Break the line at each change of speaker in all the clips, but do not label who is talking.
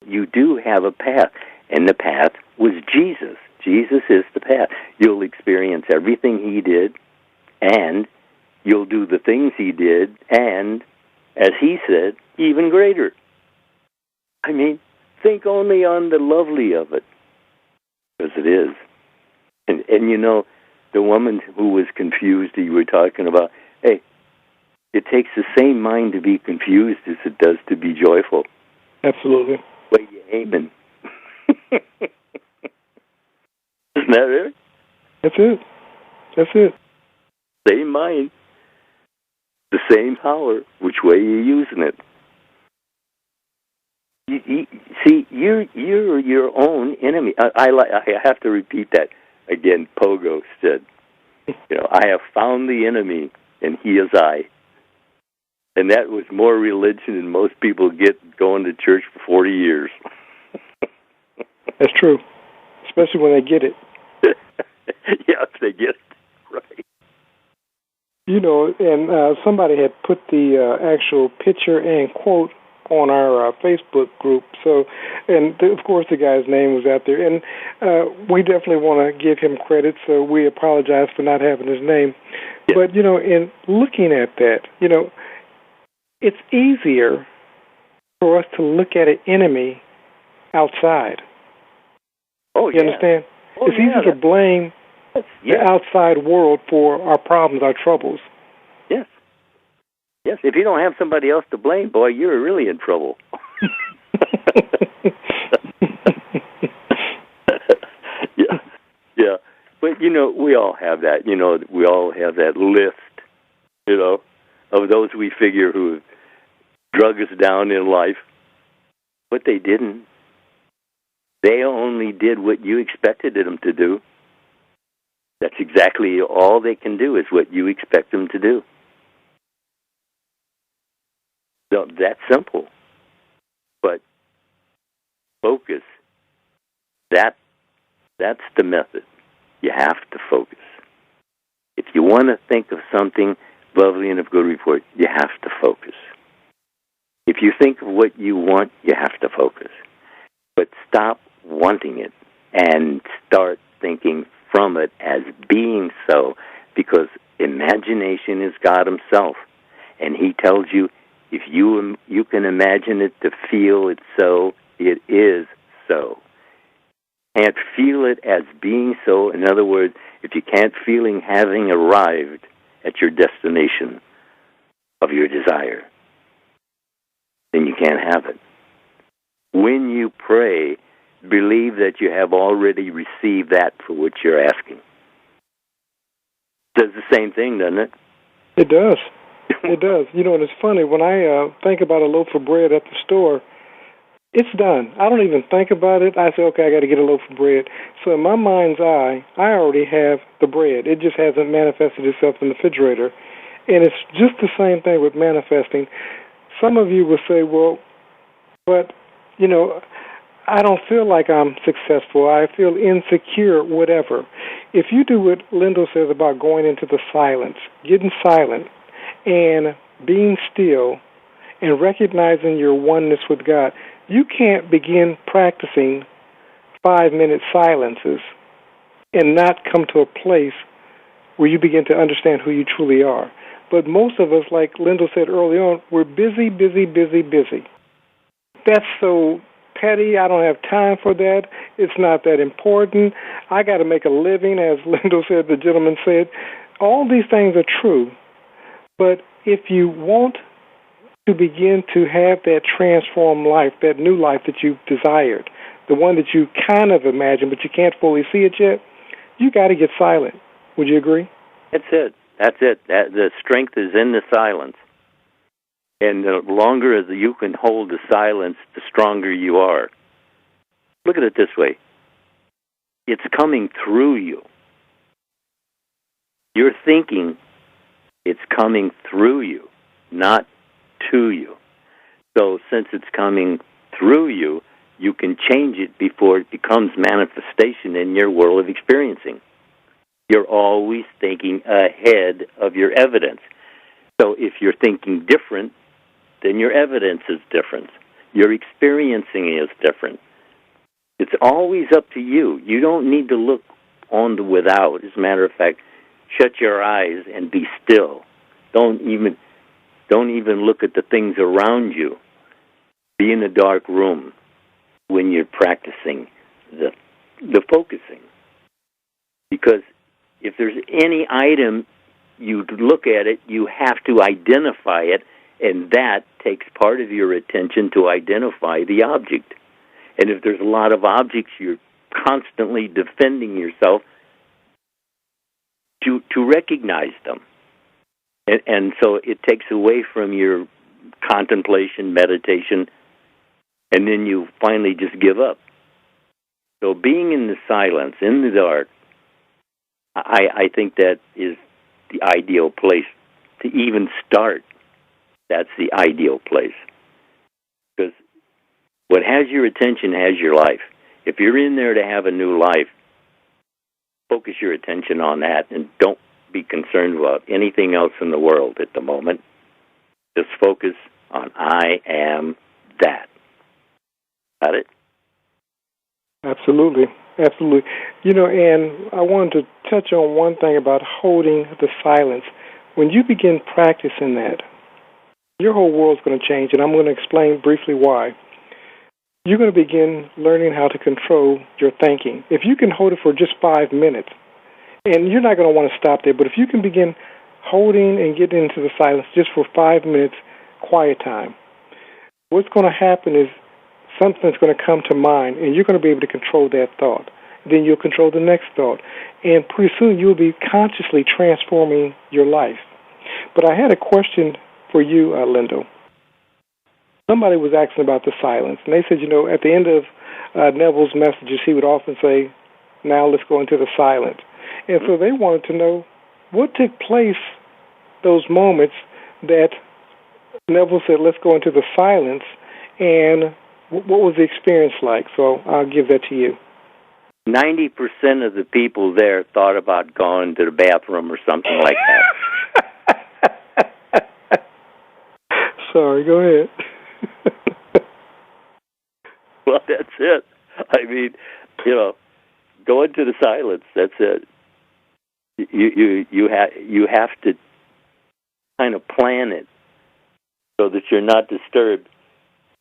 You do have a path, and the path was Jesus. Jesus is the path. You'll experience everything he did, and you'll do the things he did, and, as he said, even greater. I mean, think only on the lovely of it, because it is. And you know, the woman who was confused that you were talking about, hey, it takes the same mind to be confused as it does to be joyful.
Absolutely.
What are you aiming? Isn't that it?
That's it. That's it.
Same mind, the same power. Which way are you using it? See, you're your own enemy. I have to repeat that again. Pogo said, "You know, I have found the enemy, and he is I." And that was more religion than most people get going to church for 40 years.
That's true, especially when they get it.
Yeah, if they get it right.
You know, and somebody had put the actual picture and quote on our Facebook group. So, and of course the guy's name was out there. And we definitely want to give him credit, so we apologize for not having his name. Yeah. But, you know, in looking at that, you know, it's easier for us to look at an enemy outside.
Oh, yeah.
You understand? Oh, it's easy to blame the outside world for our problems, our troubles.
Yes. Yes, if you don't have somebody else to blame, boy, you're really in trouble. Yeah. But, you know, we all have that. You know, we all have that list, you know, of those we figure who drug us down in life. But they didn't. They only did what you expected them to do. That's exactly all they can do is what you expect them to do. So that's simple. But focus, that's the method. You have to focus. If you want to think of something lovely and of good report, you have to focus. If you think of what you want, you have to focus. But stop wanting it and start thinking from it as being so, because imagination is God himself. And he tells you, if you can imagine it to feel it so, it is so. Can't feel it as being so. In other words, if you can't feeling having arrived at your destination of your desire, then you can't have it. When you pray, believe that you have already received that for which you're asking. It does the same thing, doesn't it?
It does. It does. You know, and it's funny, when I think about a loaf of bread at the store, it's done. I don't even think about it. I say, okay, I got to get a loaf of bread. So in my mind's eye, I already have the bread. It just hasn't manifested itself in the refrigerator. And it's just the same thing with manifesting. Some of you will say, well, but, you know, I don't feel like I'm successful. I feel insecure, whatever. If you do what Lindell says about going into the silence, getting silent, and being still, and recognizing your oneness with God, you can't begin practicing 5-minute silences and not come to a place where you begin to understand who you truly are. But most of us, like Lindell said early on, we're busy, busy, busy, busy. That's so petty. I don't have time for that. It's not that important. I got to make a living, as Lindell said, the gentleman said. All these things are true. But if you want to begin to have that transformed life, that new life that you've desired, the one that you kind of imagine but you can't fully see it yet, you got to get silent. Would you agree?
That's it. That's it. The strength is in the silence. And the longer as you can hold the silence, the stronger you are. Look at it this way. It's coming through you. You're thinking, it's coming through you, not to you. So since it's coming through you, you can change it before it becomes manifestation in your world of experiencing. You're always thinking ahead of your evidence. So if you're thinking different, then your evidence is different. Your experiencing is different. It's always up to you. You don't need to look on the without. As a matter of fact, shut your eyes and be still. Don't even look at the things around you. Be in a dark room when you're practicing the focusing. Because if there's any item, you look at it, you have to identify it, and that takes part of your attention to identify the object. And if there's a lot of objects, you're constantly defending yourself to recognize them. And so it takes away from your contemplation, meditation, and then you finally just give up. So being in the silence, in the dark, I think that is the ideal place to even start. That's the ideal place. Because what has your attention has your life. If you're in there to have a new life, focus your attention on that and don't be concerned about anything else in the world at the moment. Just focus on I am that. Got it?
Absolutely. Absolutely. And I wanted to touch on one thing about holding the silence. When you begin practicing that, your whole world's going to change, and I'm going to explain briefly why. You're going to begin learning how to control your thinking. If you can hold it for just 5 minutes, and you're not going to want to stop there, but if you can begin holding and getting into the silence just for 5 minutes, quiet time, what's going to happen is something's going to come to mind, and you're going to be able to control that thought. Then you'll control the next thought. And pretty soon you'll be consciously transforming your life. But I had a question for you, Lindell. Somebody was asking about the silence, and they said, at the end of Neville's messages, he would often say, now let's go into the silence. And so they wanted to know what took place those moments that Neville said, let's go into the silence, and what was the experience like? So I'll give that to you.
90% of the people there thought about going to the bathroom or something like that.
Sorry, go ahead.
Well, that's it. I mean, go into the silence. That's it. You have to kind of plan it so that you're not disturbed.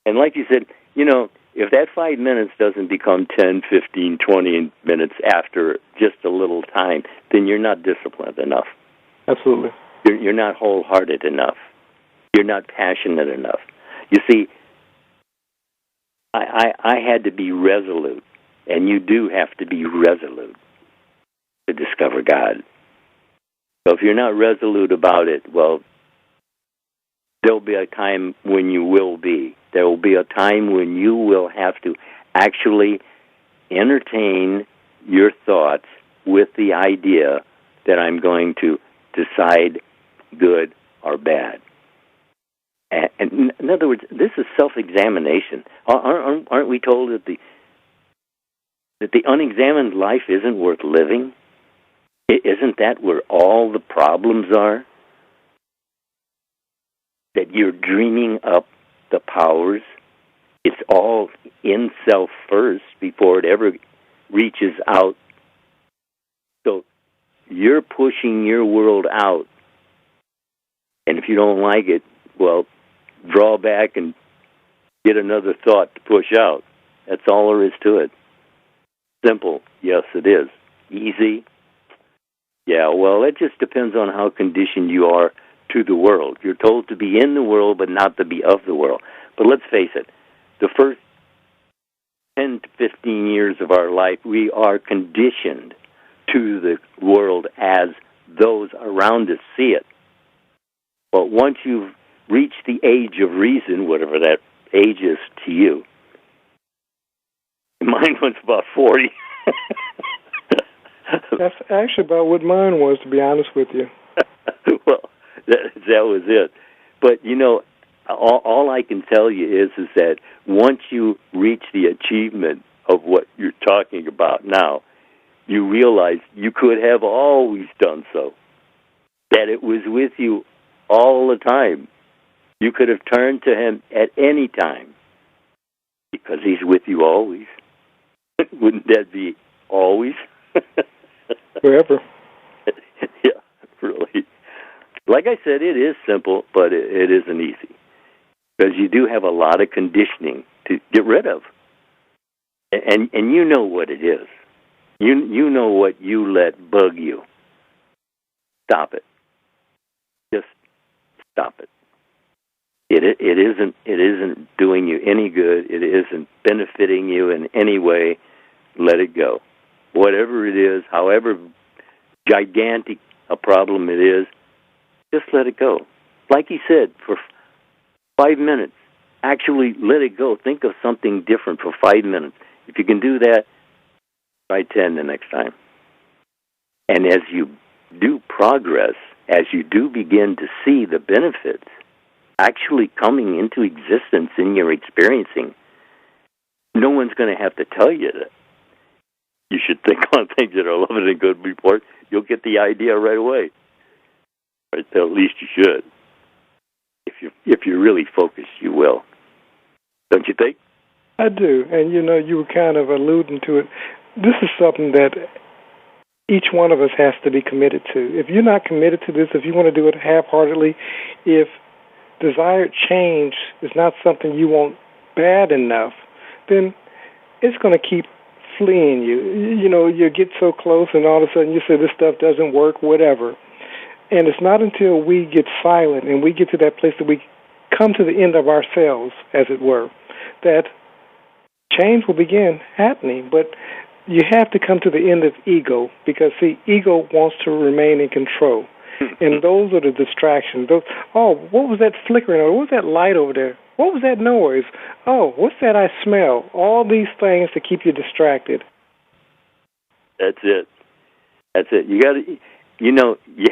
And like you said, if that 5 minutes doesn't become 10, 15, 20 minutes after just a little time, then you're not disciplined enough.
Absolutely.
You're not wholehearted enough. You're not passionate enough. You see, I had to be resolute, and you do have to be resolute to discover God. So if you're not resolute about it, well, there'll be a time when you will be. There will be a time when you will have to actually entertain your thoughts with the idea that I'm going to decide good or bad. And in other words, this is self-examination. Aren't we told that the unexamined life isn't worth living? Isn't that where all the problems are? That you're dreaming up the powers. It's all in self first before it ever reaches out. So you're pushing your world out. And if you don't like it, well, draw back and get another thought to push out. That's all there is to it. Simple. Yes, it is. Easy. Yeah, well, it just depends on how conditioned you are to the world. You're told to be in the world, but not to be of the world. But let's face it, the first 10 to 15 years of our life, we are conditioned to the world as those around us see it. But once you've reached the age of reason, whatever that age is to you, mine was about 40.
That's actually about what mine was, to be honest with you.
Well, that was it. But, all I can tell you is that once you reach the achievement of what you're talking about now, you realize you could have always done so, that it was with you all the time. You could have turned to him at any time Because He's with you always. Wouldn't that be always?
Forever.
Yeah, really. Like I said, it is simple, but it isn't easy. Because you do have a lot of conditioning to get rid of. And you know what it is. You know what you let bug you. Stop it. Just stop it. It isn't doing you any good. It isn't benefiting you in any way. Let it go. Whatever it is, however gigantic a problem it is, just let it go. Like he said, for 5 minutes, actually let it go. Think of something different for 5 minutes. If you can do that, try 10 the next time. And as you do progress, as you do begin to see the benefits actually coming into existence in your experiencing, no one's going to have to tell you that you should think on things that are loving and good before. You'll get the idea right away. Or at least you should. If you're really focused, you will. Don't you think?
I do. And, you were kind of alluding to it. This is something that each one of us has to be committed to. If you're not committed to this, if you want to do it half-heartedly, if desired change is not something you want bad enough, then it's going to keep fleeing you. You get so close and all of a sudden you say this stuff doesn't work, whatever. And it's not until we get silent and we get to that place that we come to the end of ourselves, as it were, that change will begin happening. But you have to come to the end of ego because, see, ego wants to remain in control. And those are the distractions. What was that flickering? Or what was that light over there? What was that noise? Oh, what's that I smell? All these things to keep you distracted.
That's it. You got to, you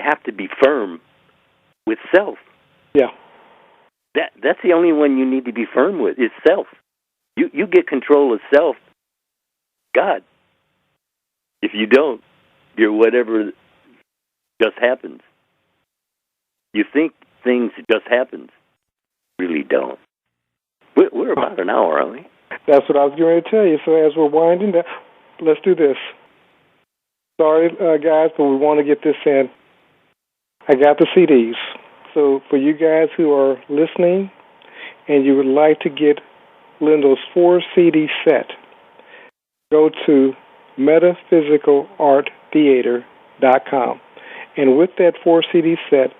have to be firm with self.
Yeah.
That's the only one you need to be firm with is self. You get control of self, God. If you don't, you're whatever just happens. You think things just happen. Really don't. We're about an hour, aren't we?
That's what I was going to tell you. So as we're winding down, let's do this. Sorry, guys, but we want to get this in. I got the CDs. So for you guys who are listening and you would like to get Lindell's 4-CD set, go to MetaphysicalartTheater.com. And with that 4-CD set,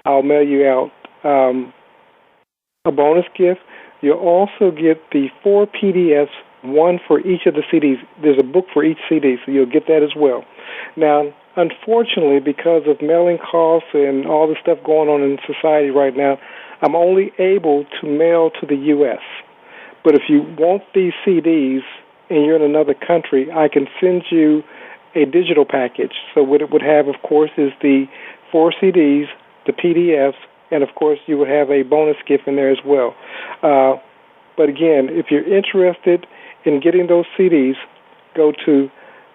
I'll mail you out a bonus gift. You'll also get the 4 PDFs, one for each of the CDs. There's a book for each CD, so you'll get that as well. Now, unfortunately, because of mailing costs and all the stuff going on in society right now, I'm only able to mail to the U.S. But if you want these CDs and you're in another country, I can send you a digital package. So what it would have, of course, is the 4 CDs, the PDFs, and, of course, you would have a bonus gift in there as well. But, again, if you're interested in getting those CDs, go to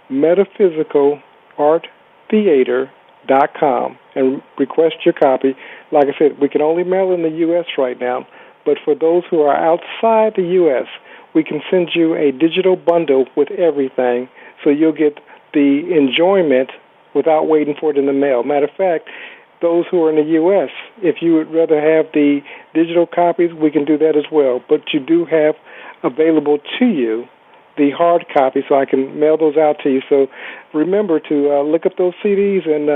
MetaphysicalartTheater.com and request your copy. Like I said, we can only mail in the U.S. right now, but for those who are outside the U.S., we can send you a digital bundle with everything, so you'll get the enjoyment without waiting for it in the mail. Matter of fact, those who are in the U.S., if you would rather have the digital copies, we can do that as well. But you do have available to you the hard copy, so I can mail those out to you. So remember to look up those CDs, and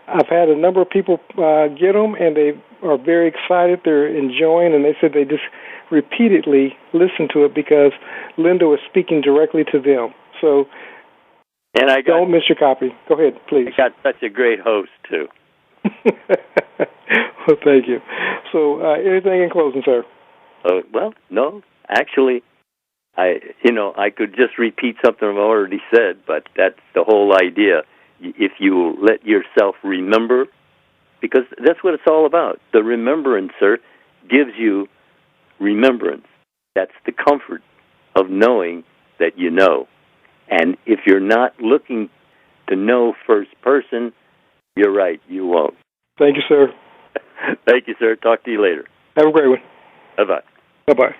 I've had a number of people get them, and they are very excited. They're enjoying, and they said they just repeatedly listen to it because Lindell is speaking directly to them. So don't miss your copy. Go ahead, please.
I got such a great host, too.
Well, thank you. So anything in closing, sir?
Well, no. Actually, I could just repeat something I've already said, but that's the whole idea. If you let yourself remember, because that's what it's all about. The remembrancer gives you remembrance. That's the comfort of knowing that you know. And if you're not looking to know first person, you're right, you won't.
Thank you, sir.
Thank you, sir. Talk to you later.
Have a great one.
Bye-bye.
Bye-bye.